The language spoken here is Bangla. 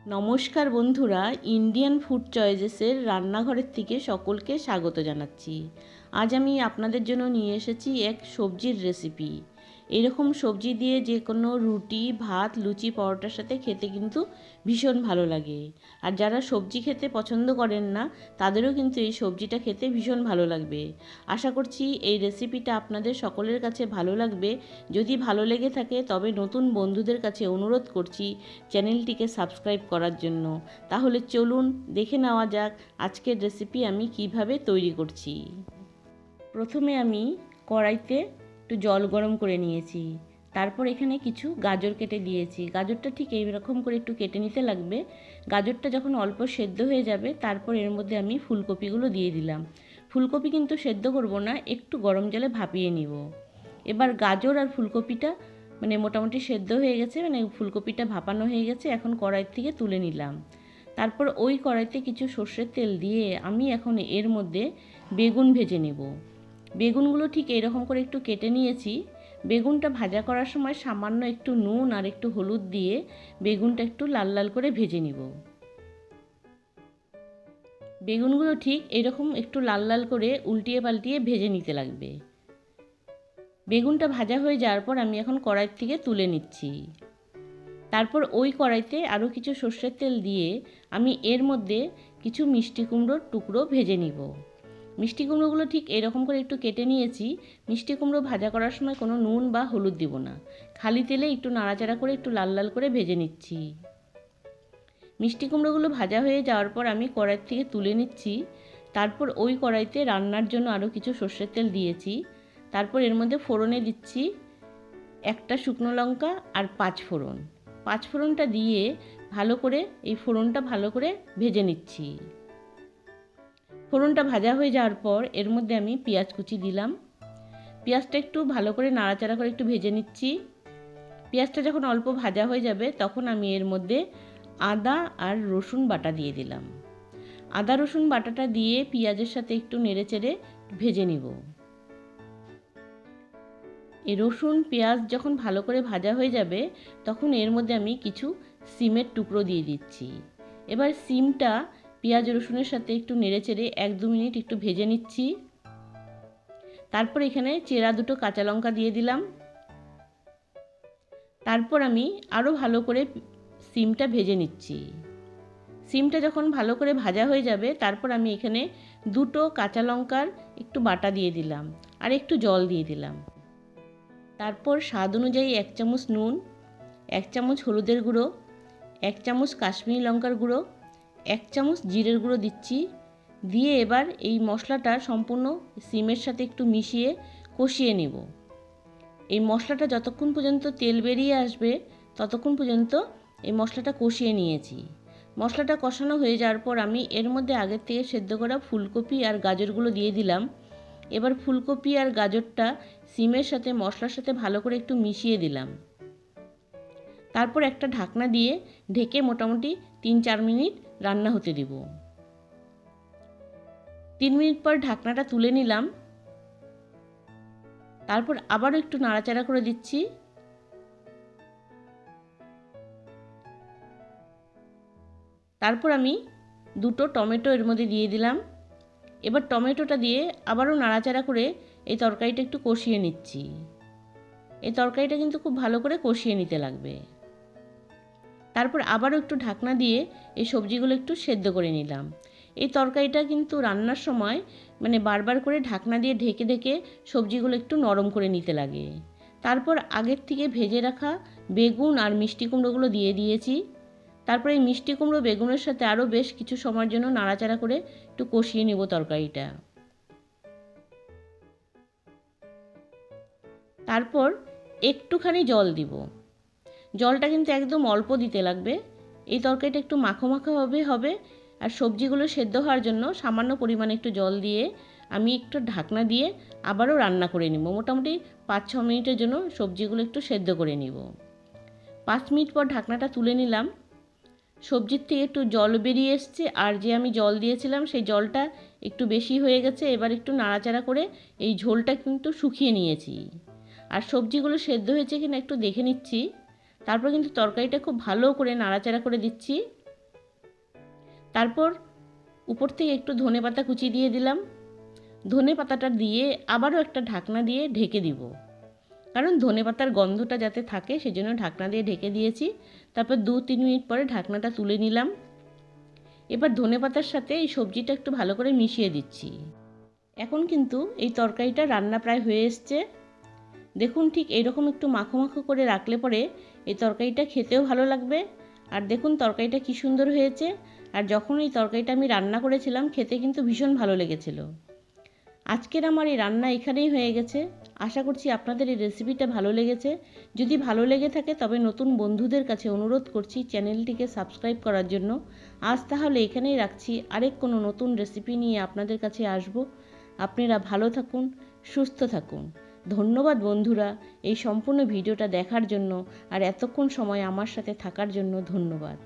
নমস্কার বন্ধুরা, ইন্ডিয়ান ফুড চয়েসেসের রান্নাঘরের থেকে সকলকে স্বাগত জানাচ্ছি। আজ আমি আপনাদের জন্য নিয়ে এসেছি এক সবজির রেসিপি। এরকম সবজি দিয়ে যে কোনো রুটি, ভাত, লুচি, পরোটার সাথে খেতে কিন্তু ভীষণ ভালো লাগে। আর যারা সবজি খেতে পছন্দ করেন না, তাদেরও কিন্তু এই সবজিটা খেতে ভীষণ ভালো লাগবে। আশা করছি এই রেসিপিটা আপনাদের সকলের কাছে ভালো লাগবে। যদি ভালো লেগে থাকে তবে নতুন বন্ধুদের কাছে অনুরোধ করছি চ্যানেলটিকে সাবস্ক্রাইব করার জন্য। তাহলে চলুন দেখে নেওয়া যাক আজকের রেসিপি আমি কিভাবে তৈরি করছি। প্রথমে আমি কড়াইতে একটু জল গরম করে নিয়েছি। তারপর এখানে কিছু গাজর কেটে দিয়েছি। গাজরটা ঠিক এইরকম করে একটু কেটে নিতে লাগবে। গাজরটা যখন অল্প সেদ্ধ হয়ে যাবে তারপর এর মধ্যে আমি ফুলকপিগুলো দিয়ে দিলাম। ফুলকপি কিন্তু সেদ্ধ করব না, একটু গরম জলে ভাপিয়ে নিব। এবার গাজর আর ফুলকপিটা মোটামুটি সেদ্ধ হয়ে গেছে, ফুলকপিটা ভাপানো হয়ে গেছে। এখন কড়াই থেকে তুলে নিলাম। তারপর ওই কড়াইতে কিছু সর্ষের তেল দিয়ে আমি এখন এর মধ্যে বেগুন ভেজে নেব। বেগুনগুলো ঠিক এরকম করে একটু কেটে নিয়েছি। বেগুনটা ভাজা করার সময় সামান্য একটু নুন আর একটু হলুদ দিয়ে বেগুনটা একটু লাল লাল করে ভেজে নিব। বেগুনগুলো ঠিক এরকম একটু লাল লাল করে উল্টিয়ে পাল্টিয়ে ভেজে নিতে লাগবে। বেগুনটা ভাজা হয়ে যাওয়ার পর আমি এখন কড়াই থেকে তুলে নিচ্ছি। তারপর ওই কড়াইতে আরও কিছু সর্ষের তেল দিয়ে আমি এর মধ্যে কিছু মিষ্টি কুমড়োর টুকরো ভেজে নিব। মিষ্টি কুমড়োগুলো ঠিক এরকম করে একটু কেটে নিয়েছি। মিষ্টি কুমড়ো ভাজা করার সময় কোনো নুন বা হলুদ দিব না, খালি তেলে একটু নাড়াচাড়া করে একটু লাল লাল করে ভেজে নিচ্ছি। মিষ্টি কুমড়োগুলো ভাজা হয়ে যাওয়ার পর আমি কড়াই থেকে তুলে নিচ্ছি। তারপর ওই কড়াইতে রান্নার জন্য আরও কিছু সর্ষের তেল দিয়েছি। তারপর এর মধ্যে ফোড়নে দিচ্ছি একটা শুকনো লঙ্কা আর 5 ফোড়ন। 5 ফোড়নটা দিয়ে ভালো করে এই ফোড়নটা ভালো করে ভেজে নিচ্ছি। ফোড়নটা ভাজা হয়ে যাওয়ার পর এর মধ্যে আমি পেঁয়াজ কুচি দিলাম। পেঁয়াজটা একটু ভালো করে নাড়াচাড়া করে একটু ভেজে নিচ্ছি। পেঁয়াজটা যখন অল্প ভাজা হয়ে যাবে তখন আমি এর মধ্যে আদা আর রসুন বাটা দিয়ে দিলাম। আদা রসুন বাটাটা দিয়ে পেঁয়াজের সাথে একটু নেড়েচেড়ে ভেজে নিব। এই রসুন পেঁয়াজ যখন ভালো করে ভাজা হয়ে যাবে তখন এর মধ্যে আমি কিছু সিমের টুকরো দিয়ে দিচ্ছি। এবার সিমটা পেঁয়াজ রসুনের সাথে একটু নেড়েচেড়ে 1-2 মিনিট একটু ভেজে নিচ্ছি। তারপর এখানে চেরা দুটো কাঁচা লঙ্কা দিয়ে দিলাম। তারপর আমি আরও ভালো করে সিমটা ভেজে নিচ্ছি। সিমটা যখন ভালো করে ভাজা হয়ে যাবে তারপর আমি এখানে 2টো কাঁচা লঙ্কার একটু বাটা দিয়ে দিলাম আর একটু জল দিয়ে দিলাম। তারপর স্বাদ অনুযায়ী 1 চামচ নুন, 1 চামচ হলুদের গুঁড়ো, 1 চামচ কাশ্মীরি লঙ্কার গুঁড়ো, 1 চামচ জিরের গুঁড়ো দিচ্ছি। দিয়ে এবার এই মশলাটা সম্পূর্ণ সিমের সাথে একটু মিশিয়ে কষিয়ে নেব। এই মশলাটা যতক্ষণ পর্যন্ত তেল বেরিয়ে আসবে ততক্ষণ পর্যন্ত এই মশলাটা কষিয়ে নিয়েছি। মশলাটা কষানো হয়ে যাওয়ার পর আমি এর মধ্যে আগের থেকে সেদ্ধ করা ফুলকপি আর গাজরগুলো দিয়ে দিলাম। এবার ফুলকপি আর গাজরটা সিমের সাথে মশলার সাথে ভালো করে একটু মিশিয়ে দিলাম। তারপর একটা ঢাকনা দিয়ে ঢেকে মোটামুটি 3-4 মিনিট রান্না হতে দেব। 3 মিনিট পর ঢাকনাটা তুলে নিলাম। তারপর আবারও একটু নাড়াচাড়া করে দিচ্ছি। তারপর আমি 2টো টমেটো এর মধ্যে দিয়ে দিলাম। এবার টমেটোটা দিয়ে আবারও নাড়াচাড়া করে এই তরকারিটা একটু কষিয়ে নিচ্ছি। এই তরকারিটা কিন্তু খুব ভালো করে কষিয়ে নিতে লাগবে। তারপর আবারও একটু ঢাকনা দিয়ে এই সবজিগুলো একটু সেদ্ধ করে নিলাম। এই তরকারিটা কিন্তু রান্নার সময় বারবার করে ঢাকনা দিয়ে ঢেকে ঢেকে সবজিগুলো একটু নরম করে নিতে লাগে। তারপর আগের থেকে ভেজে রাখা বেগুন আর মিষ্টি কুমড়োগুলো দিয়ে দিয়েছি। তারপর এই মিষ্টি কুমড়ো বেগুনের সাথে আরও বেশ কিছু সময়ের জন্য নাড়াচাড়া করে একটু কষিয়ে নেব তরকারিটা। তারপর একটুখানি জল দিব। জলটা কিন্তু একদম অল্প দিতে লাগবে। এই তরকারিটা একটু মাখো মাখো হবে আর সবজিগুলো সেদ্ধ হওয়ার জন্য সামান্য পরিমাণে একটু জল দিয়ে আমি একটু ঢাকনা দিয়ে আবারও রান্না করে নিব। মোটামুটি 5-6 মিনিটের জন্য সবজিগুলো একটু সেদ্ধ করে নিব। 5 মিনিট পর ঢাকনাটা তুলে নিলাম। সবজির থেকে একটু জল বেরিয়ে এসছে আর যে আমি জল দিয়েছিলাম সেই জলটা একটু বেশি হয়ে গেছে। এবার একটু নাড়াচাড়া করে এই ঝোলটা কিন্তু শুকিয়ে নিয়েছি। আর সবজিগুলো সেদ্ধ হয়েছে কিনা একটু দেখে নিচ্ছি। তারপর কিন্তু তরকারিটা খুব ভালো করে নাড়াচাড়া করে দিচ্ছি। তারপর উপর থেকে একটু ধনেপাতা কুচি দিয়ে দিলাম। ধনেপাতাটা দিয়ে আবারও একটা ঢাকনা দিয়ে ঢেকে দিব, কারণ ধনেপাতার গন্ধটা যাতে থাকে সেজন্য ঢাকনা দিয়ে ঢেকে দিয়েছি। তারপর 2-3 মিনিট পরে ঢাকনাটা তুলে নিলাম। এবার ধনেপাতার সাথে এই সবজিটা একটু ভালো করে মিশিয়ে দিচ্ছি। এখন কিন্তু এই তরকারিটা রান্না প্রায় হয়ে এসছে। দেখুন, ঠিক এইরকম একটু মাখো মাখো করে রাখলে পরে এই তরকারিটা খেতেও ভালো লাগবে। আর দেখুন তরকারিটা কী সুন্দর হয়েছে। আর যখন এই তরকারিটা আমি রান্না করেছিলাম খেতে কিন্তু ভীষণ ভালো লেগেছিল। আজকের আমার এই রান্না এখানেই হয়ে গেছে। আশা করছি আপনাদের এই রেসিপিটা ভালো লেগেছে। যদি ভালো লেগে থাকে তবে নতুন বন্ধুদের কাছে অনুরোধ করছি চ্যানেলটিকে সাবস্ক্রাইব করার জন্য। আজ তাহলে এখানেই রাখছি, আরেক কোনো নতুন রেসিপি নিয়ে আপনাদের কাছে আসব। আপনারা ভালো থাকুন, সুস্থ থাকুন। ধন্যবাদ বন্ধুরা, এই সম্পূর্ণ ভিডিওটা দেখার জন্য আর এতক্ষণ সময় আমার সাথে থাকার জন্য ধন্যবাদ।